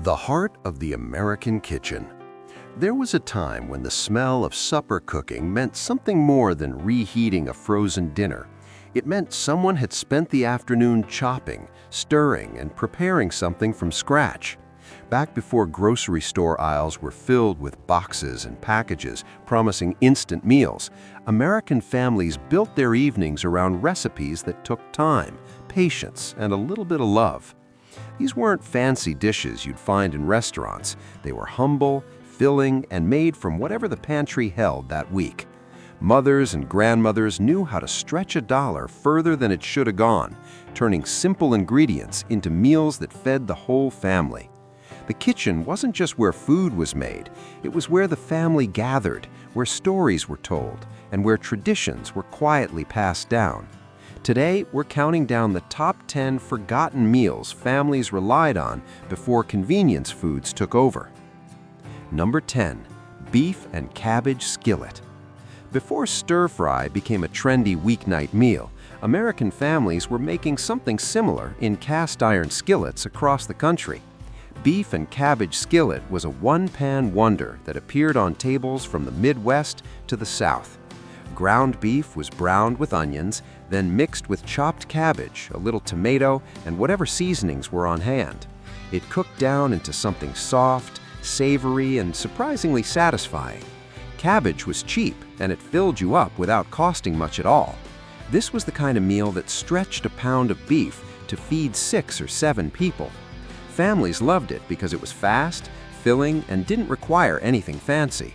The heart of the American kitchen. There was a time when the smell of supper cooking meant something more than reheating a frozen dinner. It meant someone had spent the afternoon chopping, stirring, and preparing something from scratch. Back before grocery store aisles were filled with boxes and packages promising instant meals, American families built their evenings around recipes that took time, patience, and a little bit of love. These weren't fancy dishes you'd find in restaurants. They were humble, filling, and made from whatever the pantry held that week. Mothers and grandmothers knew how to stretch a dollar further than it should have gone, turning simple ingredients into meals that fed the whole family. The kitchen wasn't just where food was made, it was where the family gathered, where stories were told, and where traditions were quietly passed down. Today, we're counting down the top 10 forgotten meals families relied on before convenience foods took over. Number 10. Beef and cabbage skillet. Before stir-fry became a trendy weeknight meal, American families were making something similar in cast-iron skillets across the country. Beef and cabbage skillet was a one-pan wonder that appeared on tables from the Midwest to the South. Ground beef was browned with onions, then mixed with chopped cabbage, a little tomato, and whatever seasonings were on hand. It cooked down into something soft, savory, and surprisingly satisfying. Cabbage was cheap, and it filled you up without costing much at all. This was the kind of meal that stretched a pound of beef to feed 6 or 7 people. Families loved it because it was fast, filling, and didn't require anything fancy.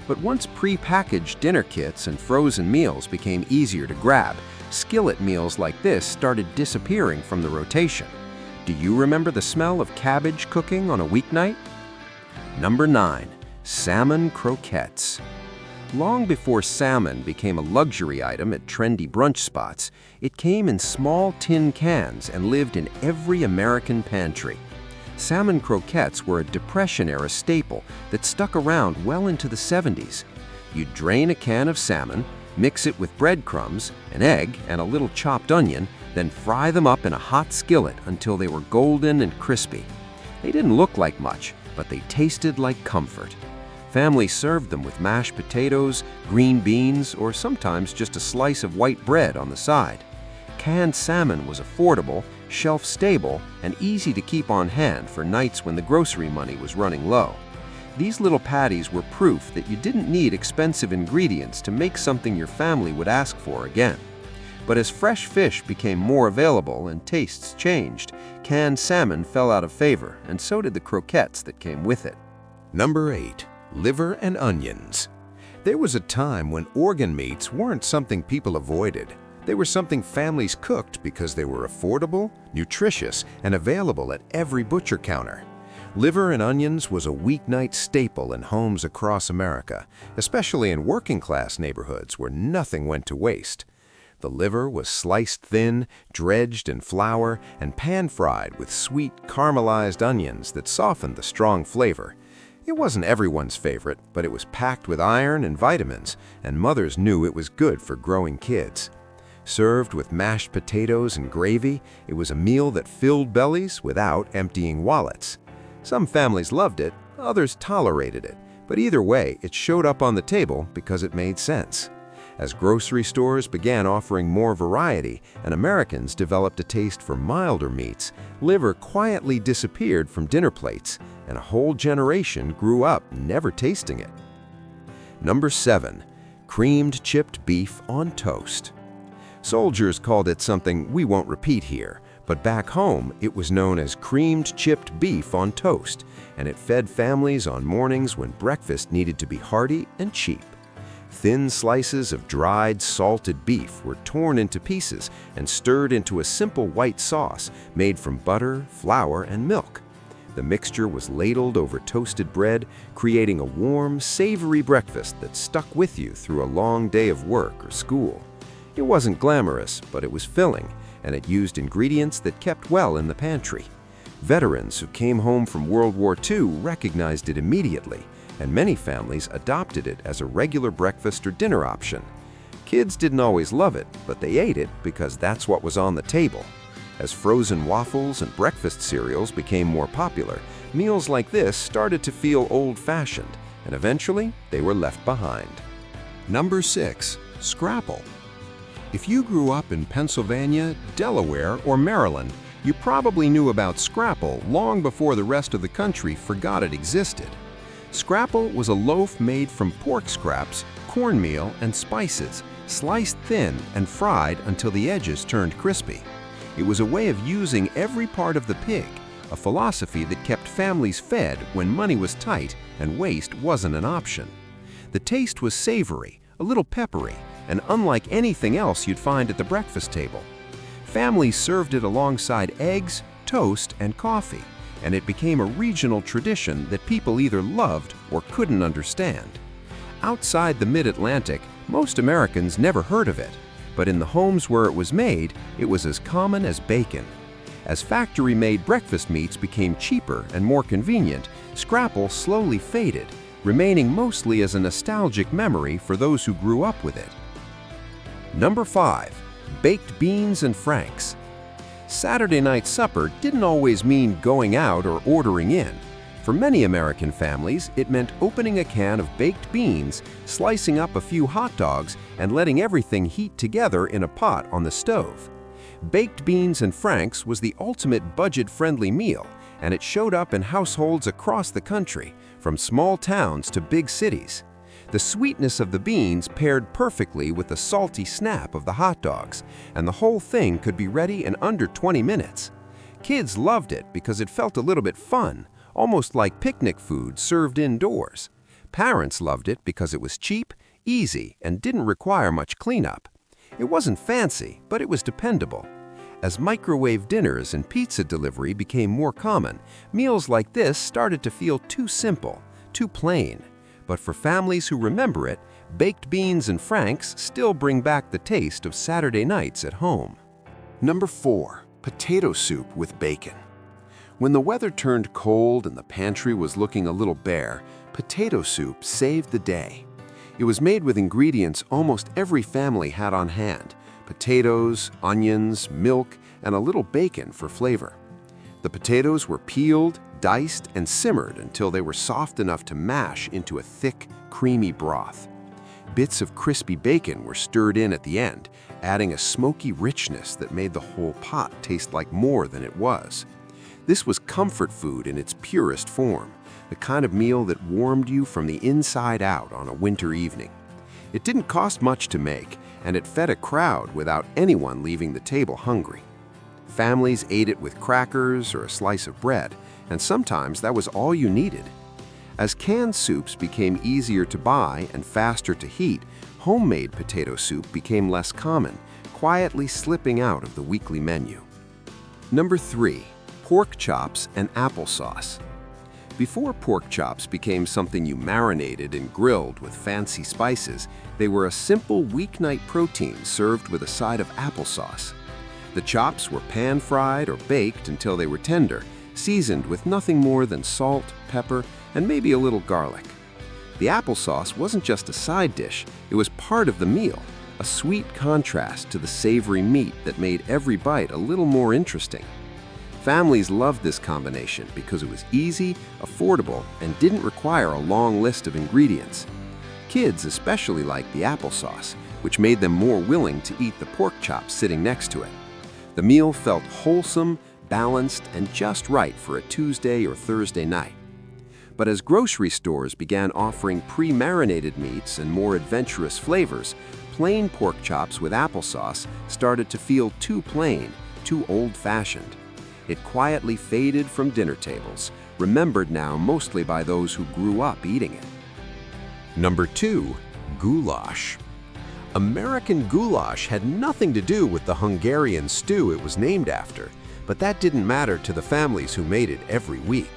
But once pre-packaged dinner kits and frozen meals became easier to grab, skillet meals like this started disappearing from the rotation. Do you remember the smell of cabbage cooking on a weeknight? Number 9. Salmon croquettes. Long before salmon became a luxury item at trendy brunch spots, it came in small tin cans and lived in every American pantry. Salmon croquettes were a Depression-era staple that stuck around well into the 70s. You'd drain a can of salmon, mix it with breadcrumbs, an egg, and a little chopped onion, then fry them up in a hot skillet until they were golden and crispy. They didn't look like much, but they tasted like comfort. Families served them with mashed potatoes, green beans, or sometimes just a slice of white bread on the side. Canned salmon was affordable, shelf-stable, and easy to keep on hand for nights when the grocery money was running low. These little patties were proof that you didn't need expensive ingredients to make something your family would ask for again. But as fresh fish became more available and tastes changed, canned salmon fell out of favor, and so did the croquettes that came with it. Number 8. Liver and onions. There was a time when organ meats weren't something people avoided. They were something families cooked because they were affordable, nutritious, and available at every butcher counter. Liver and onions was a weeknight staple in homes across America, especially in working-class neighborhoods where nothing went to waste. The liver was sliced thin, dredged in flour, and pan-fried with sweet, caramelized onions that softened the strong flavor. It wasn't everyone's favorite, but it was packed with iron and vitamins, and mothers knew it was good for growing kids. Served with mashed potatoes and gravy, it was a meal that filled bellies without emptying wallets. Some families loved it, others tolerated it, but either way, it showed up on the table because it made sense. As grocery stores began offering more variety and Americans developed a taste for milder meats, liver quietly disappeared from dinner plates, and a whole generation grew up never tasting it. Number 7. Creamed chipped beef on toast. Soldiers called it something we won't repeat here, but back home it was known as creamed chipped beef on toast, and it fed families on mornings when breakfast needed to be hearty and cheap. Thin slices of dried, salted beef were torn into pieces and stirred into a simple white sauce made from butter, flour, and milk. The mixture was ladled over toasted bread, creating a warm, savory breakfast that stuck with you through a long day of work or school. It wasn't glamorous, but it was filling, and it used ingredients that kept well in the pantry. Veterans who came home from World War II recognized it immediately, and many families adopted it as a regular breakfast or dinner option. Kids didn't always love it, but they ate it because that's what was on the table. As frozen waffles and breakfast cereals became more popular, Meals like this started to feel old-fashioned, and eventually they were left behind. Number 6. Scrapple. If you grew up in Pennsylvania, Delaware, or Maryland, you probably knew about scrapple long before the rest of the country forgot it existed. Scrapple was a loaf made from pork scraps, cornmeal, and spices, sliced thin and fried until the edges turned crispy. It was a way of using every part of the pig, a philosophy that kept families fed when money was tight and waste wasn't an option. The taste was savory, a little peppery, and unlike anything else you'd find at the breakfast table. Families served it alongside eggs, toast, and coffee, and it became a regional tradition that people either loved or couldn't understand. Outside the mid-Atlantic, most Americans never heard of it, but in the homes where it was made, it was as common as bacon. As factory-made breakfast meats became cheaper and more convenient, scrapple slowly faded, remaining mostly as a nostalgic memory for those who grew up with it. Number 5. Baked beans and franks. Saturday night supper didn't always mean going out or ordering in. For many American families, it meant opening a can of baked beans, slicing up a few hot dogs, and letting everything heat together in a pot on the stove. Baked beans and franks was the ultimate budget-friendly meal, and it showed up in households across the country, from small towns to big cities. The sweetness of the beans paired perfectly with the salty snap of the hot dogs, and the whole thing could be ready in under 20 minutes. Kids loved it because it felt a little bit fun, almost like picnic food served indoors. Parents loved it because it was cheap, easy, and didn't require much cleanup. It wasn't fancy, but it was dependable. As microwave dinners and pizza delivery became more common, meals like this started to feel too simple, too plain. But for families who remember it, baked beans and franks still bring back the taste of Saturday nights at home. Number 4. Potato soup with bacon. When the weather turned cold and the pantry was looking a little bare, potato soup saved the day. It was made with ingredients almost every family had on hand: potatoes, onions, milk, and a little bacon for flavor. The potatoes were peeled, diced, and simmered until they were soft enough to mash into a thick, creamy broth. Bits of crispy bacon were stirred in at the end, adding a smoky richness that made the whole pot taste like more than it was. This was comfort food in its purest form, the kind of meal that warmed you from the inside out on a winter evening. It didn't cost much to make, and it fed a crowd without anyone leaving the table hungry. Families ate it with crackers or a slice of bread, and sometimes that was all you needed. As canned soups became easier to buy and faster to heat, homemade potato soup became less common, quietly slipping out of the weekly menu. Number 3. Pork chops and applesauce. Before pork chops became something you marinated and grilled with fancy spices, they were a simple weeknight protein served with a side of applesauce. The chops were pan-fried or baked until they were tender, seasoned with nothing more than salt, pepper, and maybe a little garlic. The applesauce wasn't just a side dish, it was part of the meal, a sweet contrast to the savory meat that made every bite a little more interesting. Families loved this combination because it was easy, affordable, and didn't require a long list of ingredients. Kids especially liked the applesauce, which made them more willing to eat the pork chops sitting next to it. The meal felt wholesome, balanced, and just right for a Tuesday or Thursday night. But as grocery stores began offering pre-marinated meats and more adventurous flavors, plain pork chops with applesauce started to feel too plain, too old-fashioned. It quietly faded from dinner tables, remembered now mostly by those who grew up eating it. Number 2. Goulash. American goulash had nothing to do with the Hungarian stew it was named after, but that didn't matter to the families who made it every week.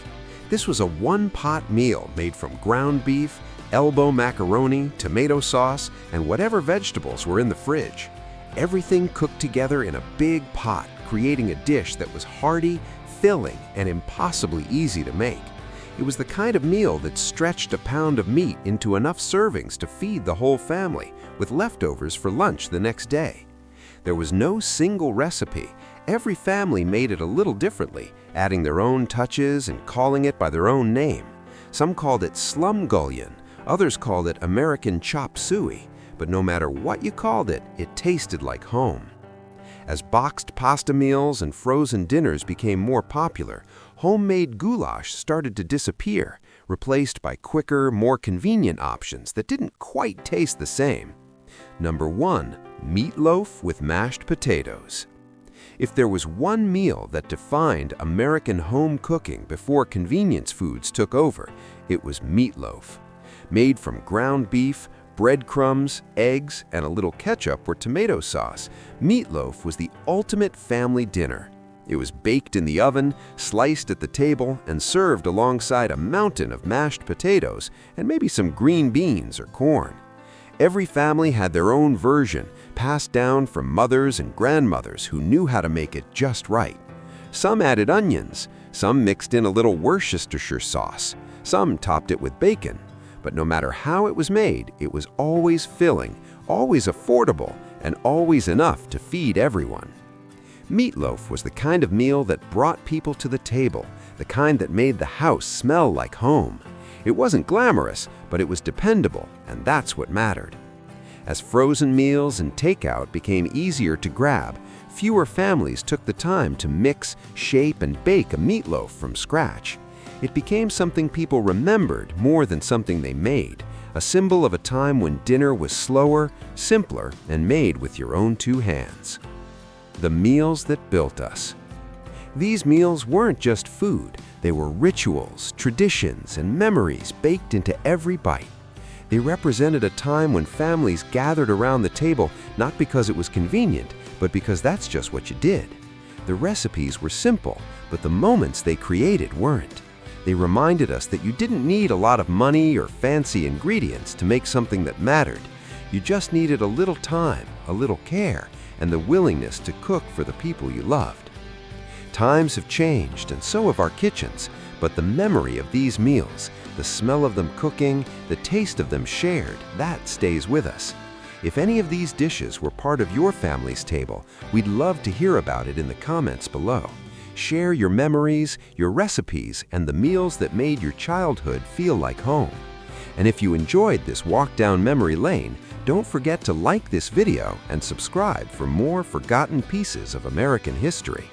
This was a one-pot meal made from ground beef, elbow macaroni, tomato sauce, and whatever vegetables were in the fridge. Everything cooked together in a big pot, creating a dish that was hearty, filling, and impossibly easy to make. It was the kind of meal that stretched a pound of meat into enough servings to feed the whole family, with leftovers for lunch the next day. There was no single recipe. Every family made it a little differently, adding their own touches and calling it by their own name. Some called it slumgullion, others called it American chop suey, but no matter what you called it, it tasted like home. As boxed pasta meals and frozen dinners became more popular, homemade goulash started to disappear, replaced by quicker, more convenient options that didn't quite taste the same. Number 1. Meatloaf with mashed potatoes. If there was one meal that defined American home cooking before convenience foods took over, it was meatloaf. Made from ground beef, breadcrumbs, eggs, and a little ketchup or tomato sauce, meatloaf was the ultimate family dinner. It was baked in the oven, sliced at the table, and served alongside a mountain of mashed potatoes and maybe some green beans or corn. Every family had their own version, passed down from mothers and grandmothers who knew how to make it just right. Some added onions, some mixed in a little Worcestershire sauce, some topped it with bacon. But no matter how it was made, it was always filling, always affordable, and always enough to feed everyone. Meatloaf was the kind of meal that brought people to the table, the kind that made the house smell like home. It wasn't glamorous, but it was dependable, and that's what mattered. As frozen meals and takeout became easier to grab, fewer families took the time to mix, shape, and bake a meatloaf from scratch. It became something people remembered more than something they made, a symbol of a time when dinner was slower, simpler, and made with your own two hands. The meals that built us. These meals weren't just food, they were rituals, traditions, and memories baked into every bite. They represented a time when families gathered around the table not because it was convenient, but because that's just what you did. The recipes were simple, but the moments they created weren't. They reminded us that you didn't need a lot of money or fancy ingredients to make something that mattered. You just needed a little time, a little care, and the willingness to cook for the people you loved. Times have changed, and so have our kitchens, but the memory of these meals, the smell of them cooking, the taste of them shared, that stays with us. If any of these dishes were part of your family's table, we'd love to hear about it in the comments below. Share your memories, your recipes, and the meals that made your childhood feel like home. And if you enjoyed this walk down memory lane, don't forget to like this video and subscribe for more forgotten pieces of American history.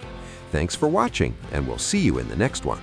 Thanks for watching, and we'll see you in the next one.